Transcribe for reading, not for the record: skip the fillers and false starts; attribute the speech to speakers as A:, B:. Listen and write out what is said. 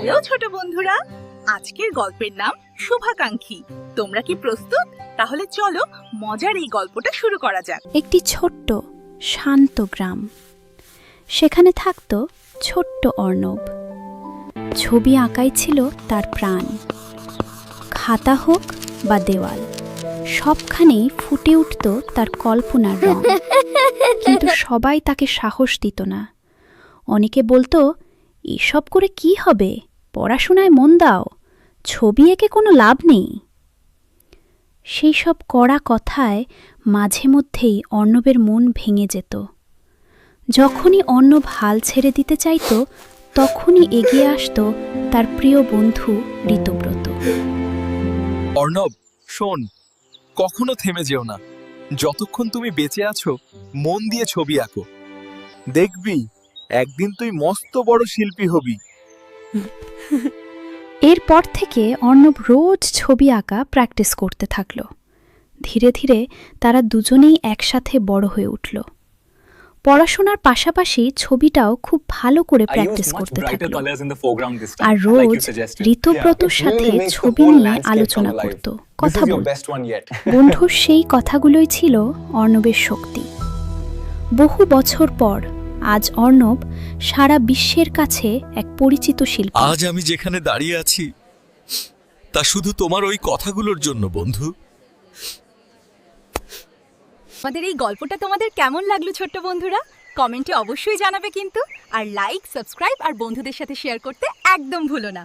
A: Hello ছোট বন্ধুরা, আজকের গল্পের নাম শুভাকাঙ্ক্ষী। তোমরা কি প্রস্তুত? তাহলে চলো মজার এই গল্পটা শুরু করা যাক।
B: একটি ছোট্ট শান্ত গ্রাম। সেখানে থাকত ছোট্ট অর্ণব। ছবি আঁকাই ছিল তার প্রাণ। খাতা হোক বা দেওয়াল, সবখানেই ফুটে উঠত তার কল্পনার রং। কিন্তু সবাই তাকে সাহস দিত না। অনেকে বলতো, এসব করে কি হবে, পড়াশোনায় মন দাও, ছবি এঁকে কোনো লাভ নেই। সেই সব কড়া কথায় মাঝে মধ্যেই অর্ণবের মন ভেঙে যেত। যখনই অর্ণব হাল ছেড়ে দিতে চাইত, তখনই এগিয়ে আসত তার প্রিয় বন্ধু ঋতব্রত।
C: অর্ণব, শোন, কখনো থেমে যেও না। যতক্ষণ তুমি বেঁচে আছো, মন দিয়ে ছবি আঁকো। দেখবি একদিন তুই মস্ত বড় শিল্পী হবি।
B: এরপর থেকে অর্ণব রোজ ছবি আঁকা প্র্যাকটিস করতে থাকল। ধীরে ধীরে তারা দুজনেই একসাথে বড় হয়ে উঠল। পড়াশোনার পাশাপাশি ছবিটাও খুব ভালো করে প্র্যাকটিস করতে থাকল। আর রোজ ঋতব্রতর সাথে ছবি নিয়ে আলোচনা করত, কথা বলত। বন্ধুর সেই কথাগুলোই ছিল অর্ণবের শক্তি। বহু বছর পর আজ অর্ণব সারা বিশ্বের কাছে এক পরিচিত শিল্পী।
C: আজ আমি যেখানে দাঁড়িয়ে আছি, তা শুধু তোমার ওই কথাগুলোর জন্য, বন্ধু।
A: আমাদের এই গল্পটা তোমাদের কেমন লাগলো ছোট্ট বন্ধুরা? কমেন্টে অবশ্যই জানাবে কিন্তু। আর লাইক, সাবস্ক্রাইব আর বন্ধুদের সাথে শেয়ার করতে একদম ভুলো না।